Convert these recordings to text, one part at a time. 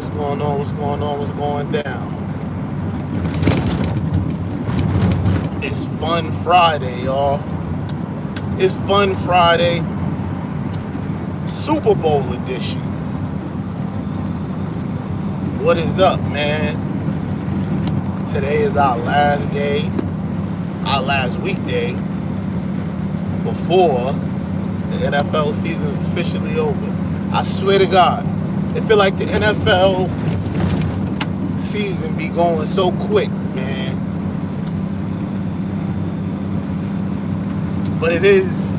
What's going on? What's going on? What's going down? It's Fun Friday, y'all. It's Fun Friday, Super Bowl edition. What is up, man? Today is our last day, our last weekday before the NFL season is officially over. I swear to God, it feel like the NFL season be going so quick, man. But it is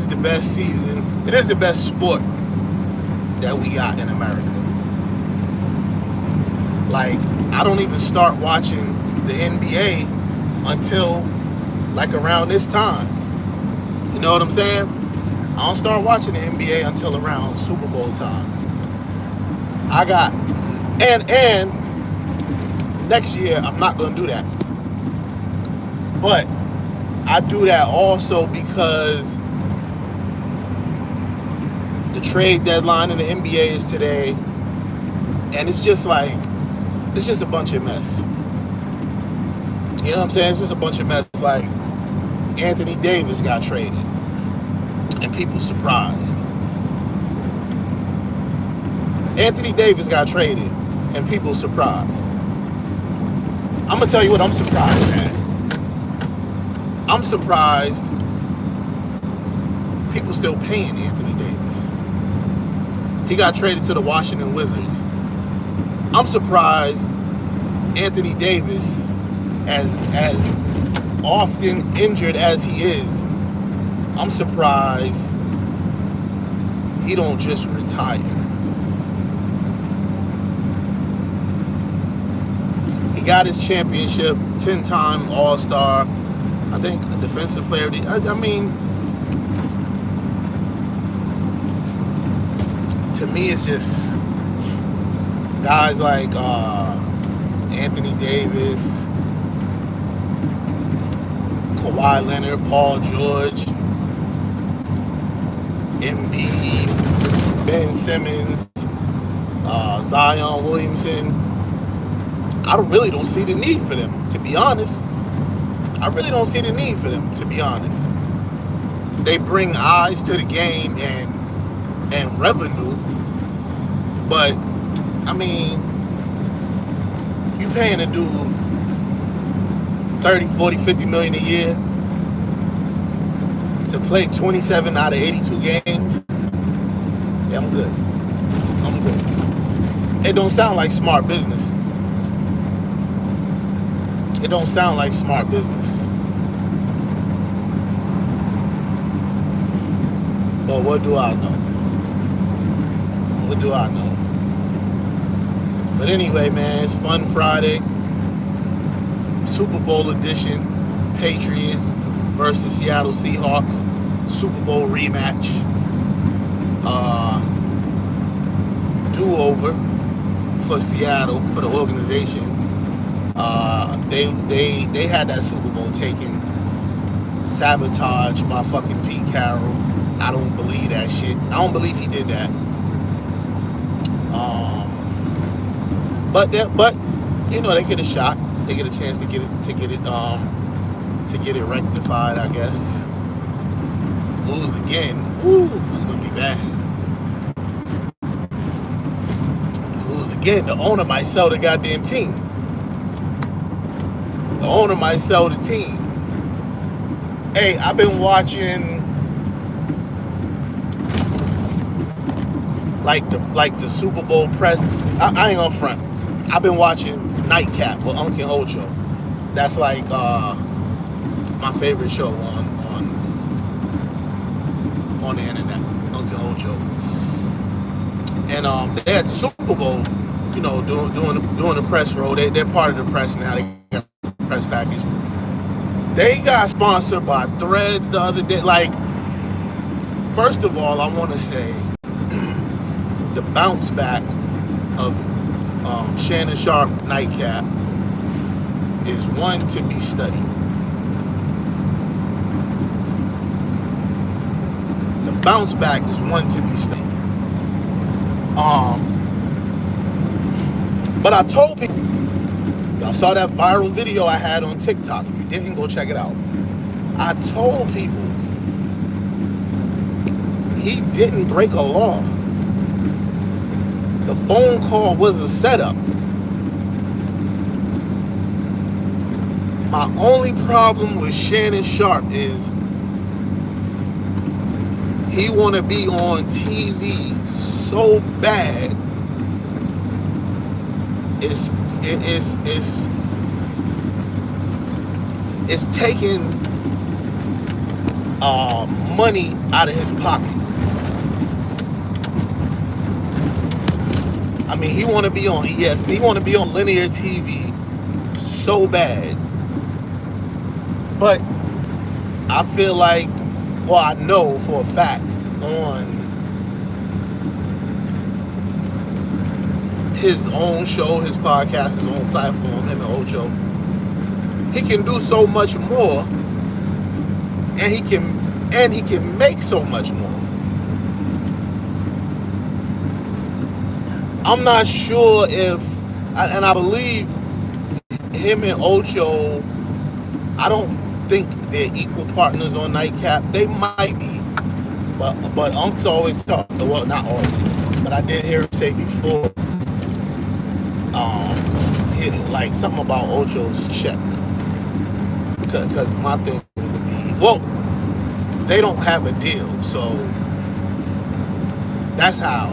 the best season. It is the best sport that we got in America. Like, I don't even start watching the NBA until like around this time. You know what I'm saying? I don't start watching the NBA until around Super Bowl time. I got, and next year I'm not gonna do that. But I do that also because the trade deadline in the NBA is today, and it's just like, it's just a bunch of mess. You know what I'm saying? It's just a bunch of mess. Like, Anthony Davis got traded, and people surprised. Anthony Davis got traded, and people surprised. I'm gonna tell you what I'm surprised at. I'm surprised people still paying Anthony Davis. He got traded to the Washington Wizards. I'm surprised Anthony Davis, as often injured as he is, I'm surprised he don't just retire. He got his championship, 10-time All-Star. I think a defensive player of the, I mean, to me it's just guys like Anthony Davis, Kawhi Leonard, Paul George, Embiid, Ben Simmons, Zion Williamson. I really don't see the need for them, to be honest. I really don't see the need for them, to be honest. They bring eyes to the game and revenue, but I mean, you paying a dude 30, 40, 50 million a year to play 27 out of 82 games? Yeah, I'm good. I'm good. It don't sound like smart business. It don't sound like smart business. But what do I know? What do I know? But anyway, man, it's Fun Friday. Super Bowl edition. Patriots versus Seattle Seahawks. Super Bowl rematch. Do-over for Seattle, for the organization. They had that Super Bowl taken, sabotaged by fucking Pete Carroll. I don't believe that shit. I don't believe he did that. But you know, they get a shot. They get a chance to get it rectified, I guess. Lose again. Woo, it's gonna be bad. Lose again. The owner might sell the goddamn team. The owner might sell the team. Hey, I've been watching like the Super Bowl press. I ain't gonna front. I've been watching Nightcap with Uncle Ocho. That's like my favorite show on the internet. Uncle Ocho. And they had the Super Bowl, you know, doing the press roll. They're part of the press now. They got the press package. They got sponsored by Threads the other day. Like, first of all, I want to say the bounce back of Shannon Sharp Nightcap is one to be studied. The bounce back is one to be studied. But I told people, y'all saw that viral video I had on TikTok. If you didn't, go check it out. I told people he didn't break a law. The phone call was a setup. My only problem with Shannon Sharpe is he want to be on TV so bad. It's taking money out of his pocket. I mean, he want to be on ESPN. He want to be on linear TV so bad. But I feel like, well, I know for a fact on his own show, his podcast, his own platform, him and Ocho, he can do so much more, and he can make so much more. I'm not sure if, and I believe him and Ocho, I don't think they're equal partners on Nightcap. They might be, but Unc's always talk. Well, not always, but I did hear him say before, like something about Ocho's check. Because my thing would be, well, they don't have a deal, so that's how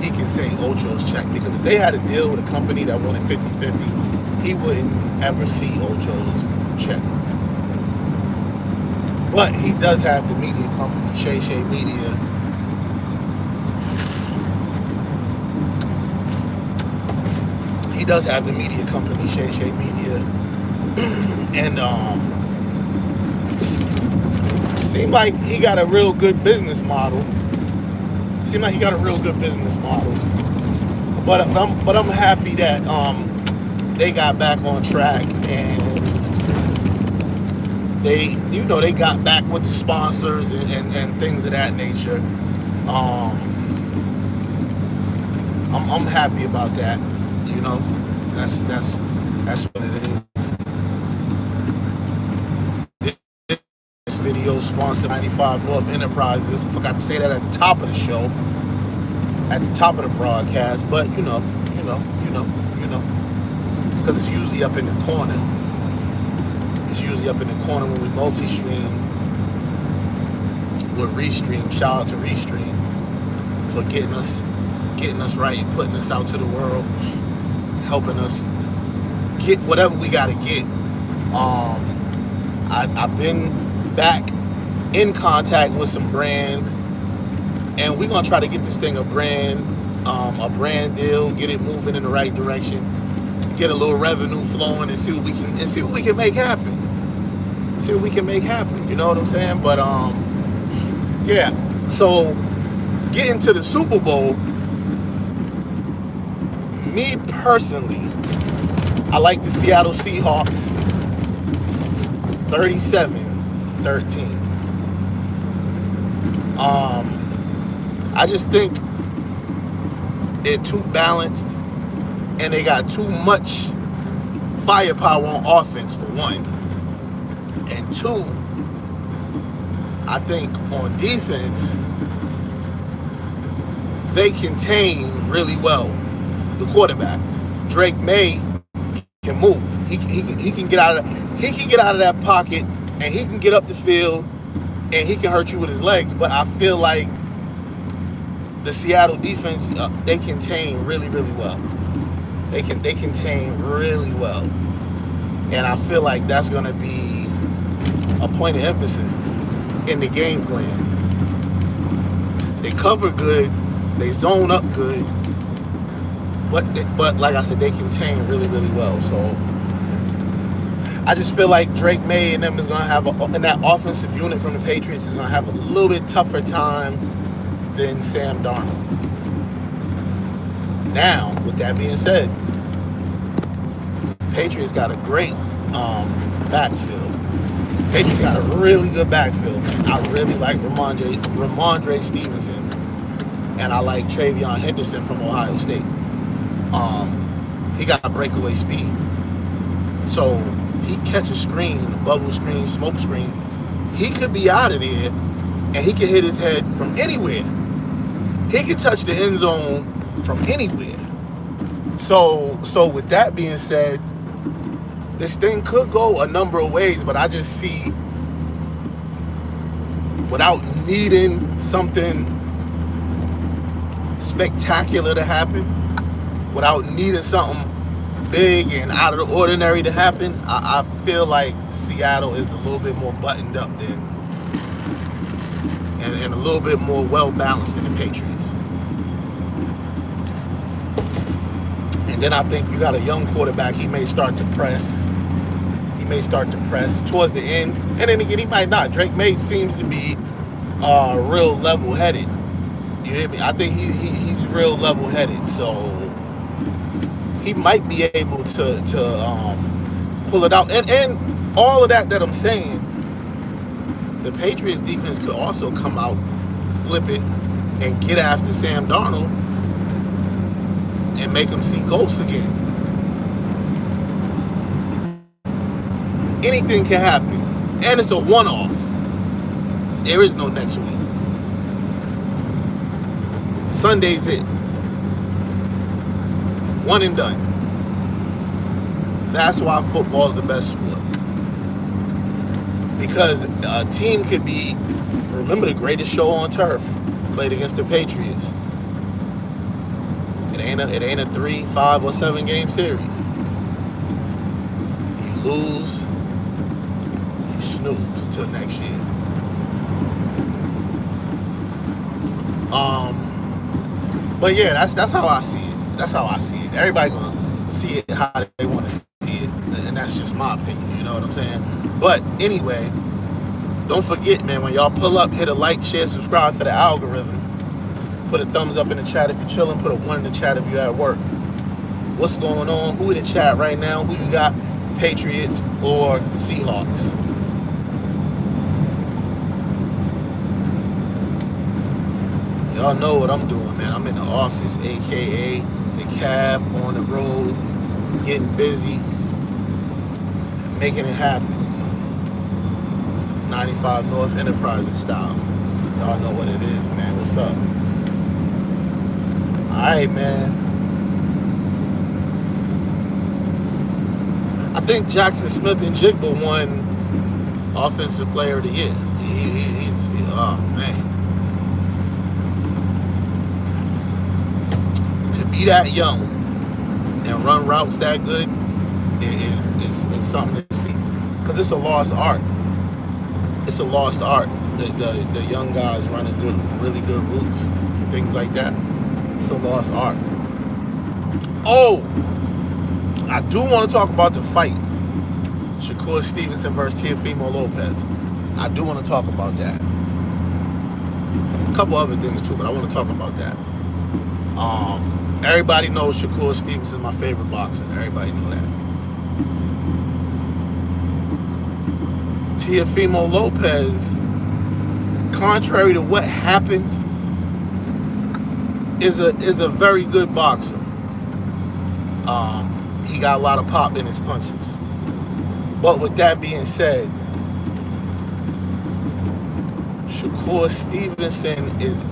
he can say Ocho's check. Because if they had a deal with a company that wanted 50-50, he wouldn't ever see Ocho's check. But he does have the media company, Shay Shay Media. He does have the media company, Shay Shay Media. And seemed like he got a real good business model. But I'm happy that they got back on track, and they got back with the sponsors and things of that nature. I'm happy about that. You know, that's what it is. This video sponsored 95 North Enterprises. I forgot to say that at the top of the show, at the top of the broadcast. But you know, because it's usually up in the corner. It's usually up in the corner when we multi-stream with Restream. Shout out to Restream for getting us right and putting us out to the world, helping us get whatever we got to get. I've been back in contact with some brands, and we're gonna try to get this thing a brand deal, get it moving in the right direction, get a little revenue flowing, and see what we can make happen. You know what I'm saying? But yeah. So getting to the Super Bowl, me personally, I like the Seattle Seahawks 37-13. I just think they're too balanced, and they got too much firepower on offense, for one. And two, I think on defense, they contain really well the quarterback. Drake May can move. He can get out of that pocket, and he can get up the field, and he can hurt you with his legs. But I feel like the Seattle defense, they contain really, really well. They contain really well, and I feel like that's going to be a point of emphasis in the game plan. They cover good, they zone up good, but like I said, they contain really, really well. So I just feel like Drake May and them is going to have, and that offensive unit from the Patriots is going to have a little bit tougher time than Sam Darnold. Now, with that being said, Patriots got a great backfield. Patriots got a really good backfield, man. I really like Ramondre Stevenson. and I like Travion Henderson from Ohio State. He got breakaway speed. So he catch a screen, a bubble screen, smoke screen. He could be out of there, and he could hit his head from anywhere. He could touch the end zone from anywhere. So with that being said, this thing could go a number of ways, but I just see, without needing something spectacular to happen, without needing something big and out of the ordinary to happen, I feel like Seattle is a little bit more buttoned up than, and a little bit more well-balanced than the Patriots. And then I think you got a young quarterback. He may start to press. He may start to press towards the end. And then again, he might not. Drake May seems to be real level-headed. You hear me? I think he's real level-headed. So he might be able to pull it out. And all of that I'm saying, the Patriots defense could also come out, flip it, and get after Sam Darnold and make him see ghosts again. Anything can happen. And it's a one-off. There is no next week. Sunday's it. One and done. That's why football's the best sport. Because a team could be, remember the greatest show on turf, played against the Patriots. It ain't a 3, 5, or 7 game series. You lose, you snooze till next year. But yeah, that's how I see it. That's how I see it. Everybody gonna see it how they want to see it, and that's just my opinion. You know what I'm saying? But anyway, don't forget, man, when y'all pull up, hit a like, share, subscribe for the algorithm. Put a thumbs up in the chat if you're chilling. Put a 1 in the chat if you're at work. What's going on? Who in the chat right now? Who you got? Patriots or Seahawks? Y'all know what I'm doing, man. I'm in the office, aka the cab, on the road, getting busy, making it happen. 95 North Enterprises style. Y'all know what it is, man. What's up? Alright, man. I think Jackson Smith and Jigba won Offensive Player of the Year. He's oh man. To be that young and run routes that good is something to see. Because it's a lost art. It's a lost art. The young guys running good, really good routes and things like that. It's a lost art. Oh, I do want to talk about the fight. Shakur Stevenson versus Teofimo Lopez. I do want to talk about that. A couple other things too, but I want to talk about that. Everybody knows Shakur Stevenson is my favorite boxer. Everybody know that. Teofimo Lopez, contrary to what happened, is a very good boxer. He got a lot of pop in his punches. But with that being said, Shakur Stevenson is